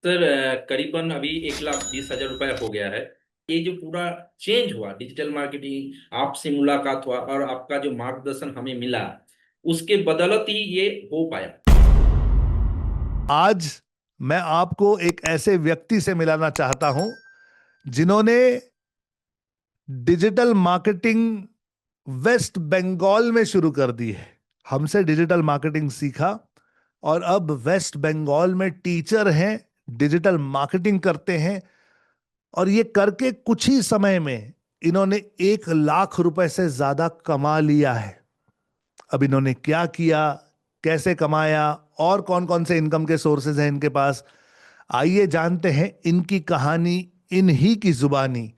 Sir करीबन अभी 1,20,000 रुपये हो गया है। ये जो पूरा चेंज हुआ डिजिटल मार्केटिंग, आपसे मुलाकात हुआ और आपका जो मार्गदर्शन हमें मिला, उसके बदौलत ही ये हो पाया। आज मैं आपको एक ऐसे व्यक्ति से मिलाना चाहता हूं जिन्होंने डिजिटल मार्केटिंग वेस्ट बंगाल में शुरू कर दी है। हमसे डिजिटल मार्केटिंग सीखा और अब वेस्ट बंगाल में टीचर हैं, डिजिटल मार्केटिंग करते हैं। और ये करके कुछ ही समय में इन्होंने 1 लाख रुपए से ज्यादा कमा लिया है। अब इन्होंने क्या किया, कैसे कमाया और कौन कौन से इनकम के सोर्सेज हैं इनके पास, आइए जानते हैं इनकी कहानी इन्हीं की जुबानी।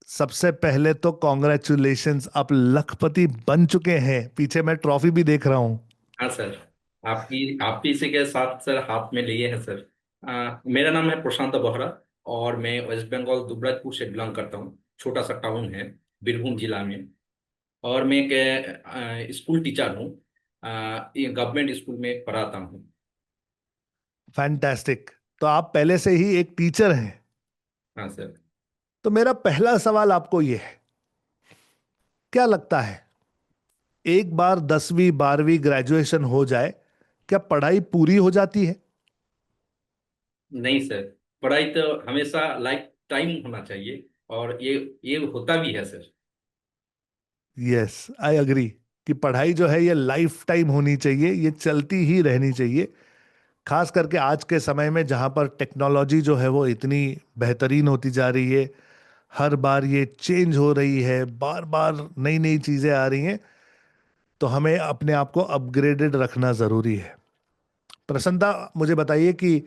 सबसे पहले तो कॉन्ग्रेचुलेशंस, आप लखपति बन चुके हैं। पीछे मैं ट्रॉफी भी देख रहा हूं। हाँ सर। आपकी आप ही से के साथ सर हाथ में लिए हैं सर। मेरा नाम है प्रशांत बोहरा और मैं वेस्ट बंगाल दुबराजपुर से बिलोंग करता हूँ। छोटा सा टाउन है बीरभूम जिला में। और मैं एक स्कूल टीचर हूँ। ये गवर्नमेंट स्कूल में पढ़ाता हूँ। फैंटास्टिक। तो आप पहले से ही एक टीचर हैं। हाँ सर। तो मेरा पहला सवाल आपको यह है, क्या लगता है एक बार 10वीं 12वीं ग्रेजुएशन हो जाए, क्या पढ़ाई पूरी हो जाती है? नहीं सर, पढ़ाई तो हमेशा लाइफ टाइम होना चाहिए और ये होता भी है सर। यस, आई अग्री कि पढ़ाई जो है ये लाइफ टाइम होनी चाहिए, ये चलती ही रहनी चाहिए। खास करके आज के समय में जहां पर टेक्नोलॉजी जो है वो इतनी बेहतरीन होती जा रही है, हर बार ये चेंज हो रही है, बार बार नई नई चीजें आ रही हैं। तो हमें अपने आप को अपग्रेडेड रखना जरूरी है। प्रसन्नता, मुझे बताइए कि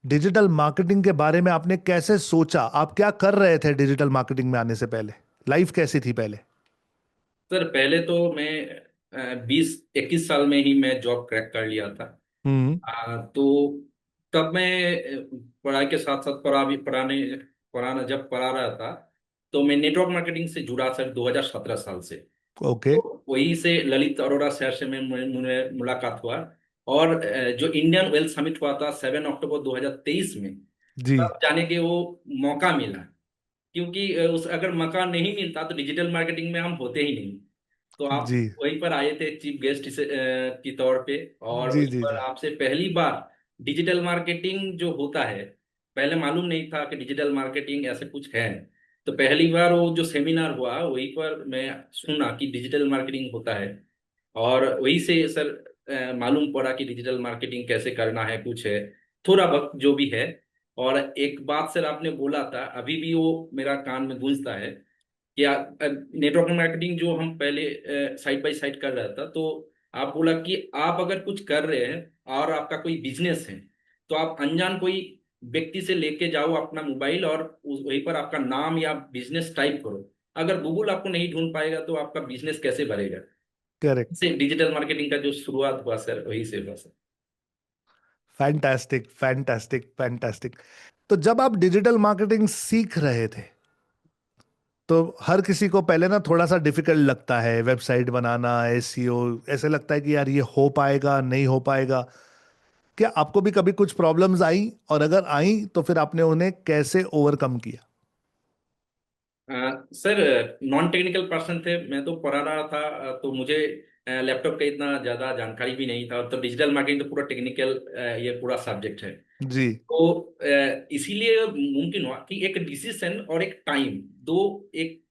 डिजिटल मार्केटिंग के बारे में आपने कैसे सोचा? आप क्या कर रहे थे डिजिटल मार्केटिंग में आने से पहले? लाइफ कैसी थी पहले? सर पहले तो मैं 20-21 साल में ही मैं जॉब क्रैक कर लिया था। हम्म। तो तब मैं पढ़ाई के साथ साथ पढ़ाना जब पढ़ा रहा था, तो मैं नेटवर्क मार्केटिंग से जुड़ा सर 2017 साल से। ओके। तो वहीं से ललित अरोड़ा सर से मैं मुझे मुलाकात हुआ। और जो इंडियन वेल्थ समिट हुआ था 7 अक्टूबर 2023 में, जी। तब जाने के वो मौका मिला। क्योंकि उस अगर मौका नहीं मिलता तो डिजिटल मार्केटिंग में हम होते ही नहीं। तो आप जी वहीं पर आए थे चीफ गेस्ट की तौर पे, और जी वहीं जी पर जी। आपसे पहली बार डिजिटल मार्केटिंग जो होता है, पहले मालूम नहीं था कि डिजिटल मार्केटिंग ऐसे कुछ है। तो पहली बार वो जो सेमिनार हुआ वहीं पर मैं सुना कि डिजिटल मार्केटिंग होता है। और वहीं से सर मालूम पड़ा कि डिजिटल मार्केटिंग कैसे करना है, कुछ है थोड़ा बहुत जो भी है। और एक बात सर आपने बोला था, अभी भी वो मेरा कान में गूंजता है कि नेटवर्क मार्केटिंग जो हम पहले साइड बाय साइड कर रहा था, तो आप बोला कि आप अगर कुछ कर रहे हैं और आपका कोई बिजनेस है, तो आप अनजान कोई व्यक्ति से लेके जाओ अपना मोबाइल और वहीं पर आपका नाम या बिजनेस टाइप करो। अगर गूगल आपको नहीं ढूंढ पाएगा तो आपका बिजनेस कैसे बढ़ेगा। करेक्ट। से डिजिटल मार्केटिंग का जो शुरुआत हुआ सर वही से हुआ सर। Fantastic fantastic fantastic. तो जब आप डिजिटल मार्केटिंग सीख रहे थे, तो हर किसी को पहले ना थोड़ा सा डिफिकल्ट लगता है, वेबसाइट बनाना, एसईओ, ऐसे लगता है कि यार ये हो पाएगा नहीं हो पाएगा। क्या आपको भी कभी कुछ प्रॉब्लम्स आई, और अगर आई तो फिर आपने उन्हें कैसे ओवरकम किया? सर नॉन टेक्निकल पर्सन थे, मैं तो पढ़ा रहा था। तो मुझे लैपटॉप का इतना ज़्यादा जानकारी भी नहीं था। तो डिजिटल मार्केटिंग तो पूरा टेक्निकल ये पूरा सब्जेक्ट है। जी तो इसीलिए मुमकिन हुआ कि एक डिसीजन और एक टाइम, दो एक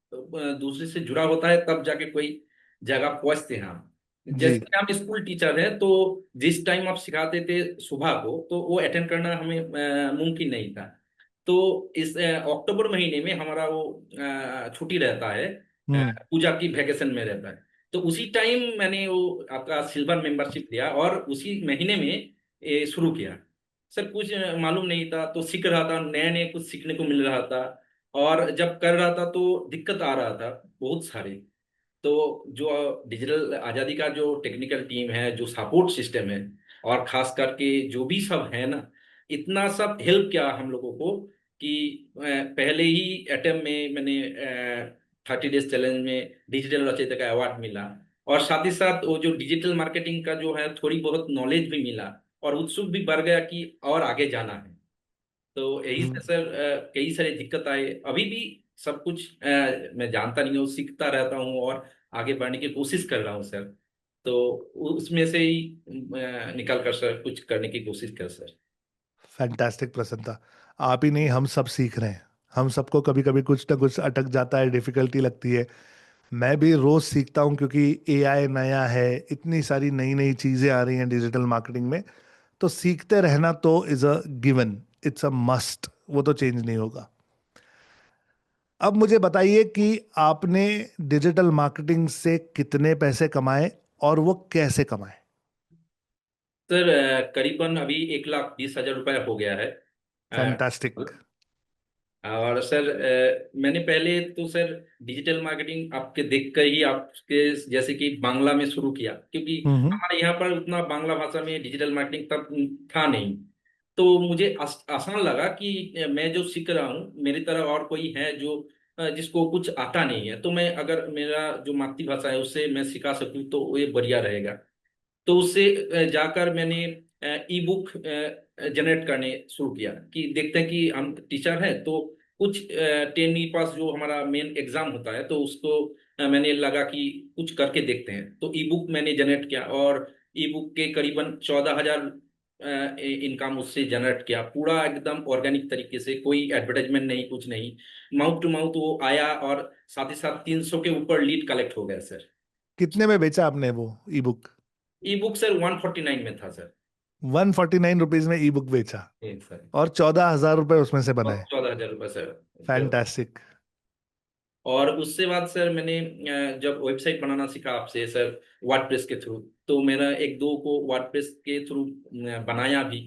दूसरे से जुड़ा होता है, तब जाके कोई जगह पहुंचते हैं हम। जी जैसे कि हम स्कूल टीचर हैं, तो जिस टाइम आप सिखाते थे सुबह को, तो वो अटेंड करना हमें मुमकिन नहीं था। तो इस अक्टूबर महीने में हमारा वो छुट्टी रहता है, हम्म। पूजा की वैकेशन में रहता है। तो उसी टाइम मैंने वो आपका सिल्वर मेंबरशिप लिया और उसी महीने में ये शुरू किया। सर कुछ मालूम नहीं था, तो सीख रहा था, नए नए कुछ सीखने को मिल रहा था। और जब कर रहा था तो दिक्कत आ रहा था बहुत सारी। तो जो डिजिटल आज़ादी का जो टेक्निकल टीम है, जो सपोर्ट सिस्टम है, और खास करके जो भी सब है ना, इतना सब हेल्प किया हम लोगों को कि पहले ही अटेम्प्ट में मैंने 30 डेज चैलेंज में डिजिटल रचयिता का अवार्ड मिला। और साथ ही साथ वो जो डिजिटल मार्केटिंग का जो है थोड़ी बहुत नॉलेज भी मिला, और उत्सुक भी बढ़ गया कि और आगे जाना है। तो यही से हम्म। सर कई सारी दिक्कत आए, अभी भी सब कुछ मैं जानता नहीं हूँ, सीखता रहता हूँ और आगे बढ़ने की कोशिश कर रहा हूँ सर। तो उसमें से ही निकल कर सर कुछ करने की कोशिश कर सर। फैंटास्टिक प्रसन्नता। आप ही नहीं, हम सब सीख रहे हैं। हम सबको कभी कभी कुछ ना कुछ अटक जाता है, डिफिकल्टी लगती है। मैं भी रोज सीखता हूँ क्योंकि एआई नया है, इतनी सारी नई नई चीजें आ रही हैं डिजिटल मार्केटिंग में। तो सीखते रहना तो is a given, it's a must, वो तो चेंज नहीं होगा। अब मुझे बताइए कि आपने डिजिटल मार्केटिंग से कितने पैसे कमाए और वो कैसे कमाए। सर करीबन अभी 1,20,000 रुपया हो गया है। फैंटास्टिक। और सर मैंने पहले तो सर डिजिटल मार्केटिंग आपके देख कर ही आपके जैसे कि बांग्ला में शुरू किया, क्योंकि हम्म। हमारे यहाँ पर उतना बांग्ला भाषा में डिजिटल मार्केटिंग तब था नहीं। तो मुझे आसान लगा कि मैं जो सीख रहा हूँ मेरी तरह और कोई है जो जिसको कुछ आता नहीं है, तो मैं अगर मेरा जो मातृभाषा है उससे मैं सिखा सकूँ तो ये बढ़िया रहेगा। तो उससे जाकर मैंने ई बुक जनरेट करने शुरू किया कि देखते हैं कि हम टीचर हैं तो कुछ 10वीं पास जो हमारा मेन एग्जाम होता है तो उसको मैंने लगा कि कुछ करके देखते हैं, तो ई बुक मैंने जनरेट किया और ई बुक के करीबन 14,000 इनकम उससे जनरेट किया, पूरा एकदम ऑर्गेनिक तरीके से, कोई एडवर्टाइजमेंट नहीं कुछ नहीं, माउथ टू माउथ वो आया और साथ ही साथ 300 के ऊपर लीड कलेक्ट हो गया सर। कितने में बेचा आपने वो ई बुक। ई बुक सर 149 में था सर। 149 रुपीज में ई बुक बेचा एक सर और 14,000 रुपए उसमें से और बनाए। 14,000 रुपये सर। तो फैंटास्टिक। और उससे बाद सर मैंने जब वेबसाइट बनाना सीखा आपसे सर वर्डप्रेस के थ्रू, तो मेरा एक दो को वर्डप्रेस के थ्रू बनाया भी,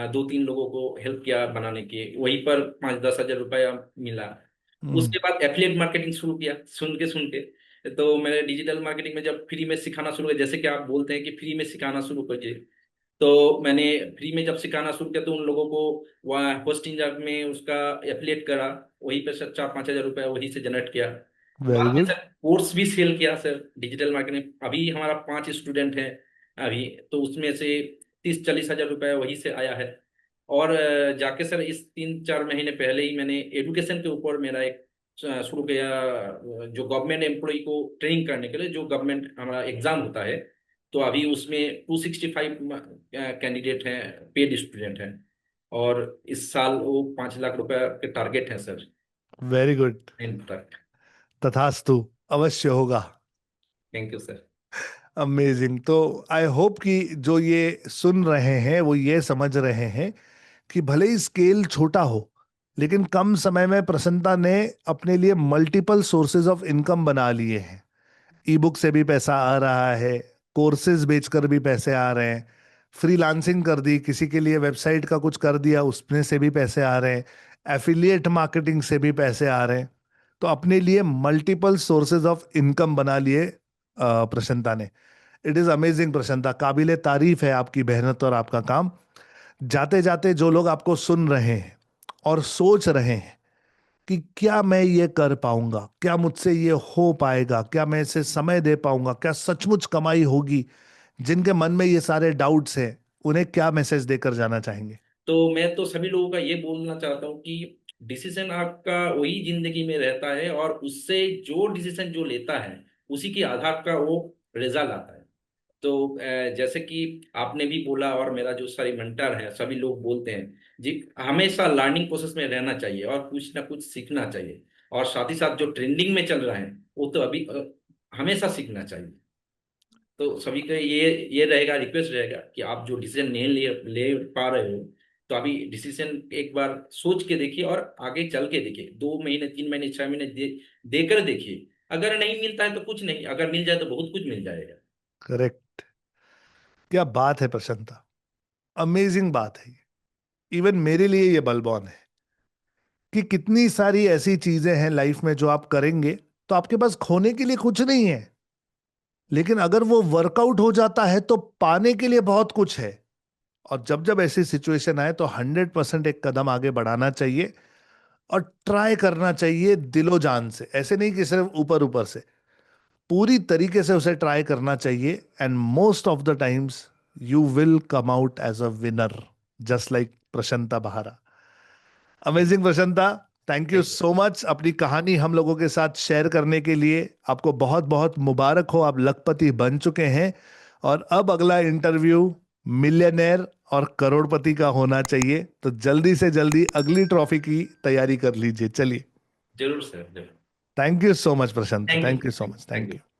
2-3 लोगों को हेल्प किया बनाने के, वहीं पर 5-10 हज़ार रुपया मिला। हम्म। उसके बाद एफिलिएट मार्केटिंग शुरू किया सुन के। तो मैंने डिजिटल मार्केटिंग में जब फ्री में सिखाना शुरू किया, जैसे कि आप बोलते हैं कि फ्री में सिखाना शुरू करिए, तो मैंने फ्री में जब सिखाना शुरू किया तो उन लोगों को वहाँ होस्टिंग जब में उसका एफिलिएट करा, वहीं पे सर 4-5 हज़ार रुपया वहीं से जनरेट किया। वेरी बाद में गुड। सर कोर्स भी सेल किया सर डिजिटल मार्केटिंग, अभी हमारा 5 स्टूडेंट हैं अभी, तो उसमें से 30-40 हज़ार रुपया वहीं से आया है। और जाके सर इस 3-4 महीने पहले ही मैंने एडुकेशन के ऊपर मेरा एक शुरू किया, जो गवर्नमेंट एम्प्लॉय को ट्रेनिंग करने के लिए जो गवर्नमेंट हमारा एग्जाम होता है, तो अभी उसमें 265 कैंडिडेट हैं, पेड स्टूडेंट हैं, और इस साल वो 5 लाख रुपए के टारगेट है सर वेरी गुड। एंड तक। तथास्तु। अवश्य होगा। Thank you sir. अमेजिंग। तो आई होप कि जो ये सुन रहे हैं वो ये समझ रहे हैं कि भले ही स्केल छोटा हो, लेकिन कम समय में प्रसन्नता ने अपने लिए मल्टीपल सोर्सेज ऑफ इनकम बना लिए हैं। ई बुक से भी पैसा आ रहा है, कोर्सेज बेचकर भी पैसे आ रहे हैं, फ्रीलांसिंग कर दी, किसी के लिए वेबसाइट का कुछ कर दिया उसमें से भी पैसे आ रहे हैं, एफिलिएट मार्केटिंग से भी पैसे आ रहे हैं। तो अपने लिए मल्टीपल सोर्सेज ऑफ इनकम बना लिए प्रसन्नता ने। इट इज अमेजिंग प्रसन्नता, काबिले तारीफ है आपकी मेहनत और आपका काम। जाते जाते जो लोग आपको सुन रहे हैं और सोच रहे हैं कि क्या मैं ये कर पाऊंगा, क्या मुझसे ये हो पाएगा, क्या मैं इसे समय दे पाऊंगा, क्या सचमुच कमाई होगी, जिनके मन में ये सारे डाउट्स हैं, उन्हें क्या मैसेज देकर जाना चाहेंगे। तो मैं तो सभी लोगों का ये बोलना चाहता हूँ कि डिसीजन आपका वही जिंदगी में रहता है, और उससे जो डिसीजन जो लेता है उसी के आधार का वो रिजल्ट आता है। तो जैसे कि आपने भी बोला और मेरा जो सारे मेंटर हैं सभी लोग बोलते हैं जी, हमेशा लर्निंग प्रोसेस में रहना चाहिए और कुछ ना कुछ सीखना चाहिए, और साथ ही साथ जो ट्रेंडिंग में चल रहा है वो तो अभी हमेशा सीखना चाहिए। तो सभी का ये रहेगा, रिक्वेस्ट रहेगा कि आप जो डिसीजन नहीं ले पा रहे हो, तो अभी डिसीजन एक बार सोच के देखिए और आगे चल के देखिए, 2 महीने 3 महीने 6 महीने देकर देखिए। अगर नहीं मिलता है तो कुछ नहीं, अगर मिल जाए तो बहुत कुछ मिल जाएगा। करेक्ट। क्या बात है प्रशंसा, अमेजिंग बात है। इवन मेरे लिए ये बलबॉन है कि कितनी सारी ऐसी चीजें हैं लाइफ में जो आप करेंगे तो आपके पास खोने के लिए कुछ नहीं है, लेकिन अगर वो वर्कआउट हो जाता है तो पाने के लिए बहुत कुछ है। और जब जब ऐसी सिचुएशन आए तो 100% एक कदम आगे बढ़ाना चाहिए और ट्राई करना चाहिए दिलो जान से, ऐसे नहीं कि सिर्फ ऊपर ऊपर से, पूरी तरीके से उसे ट्राई करना चाहिए। And most of the times you will come out as a winner, just like Prashanta Behara. Amazing Prashanta, thank you thank you. So much अपनी कहानी हम लोगों के साथ शेयर करने के लिए। आपको बहुत बहुत मुबारक हो, आप लखपति बन चुके हैं। और अब अगला इंटरव्यू मिलियनेयर और करोड़पति का होना चाहिए, तो जल्दी से जल्दी अगली ट्रॉफी की तैयारी कर लीजिए। चलिए, जरूर सर, जरूर। Thank you so much Prashant, thank you thank sir, you so thank much, thank thank you. You.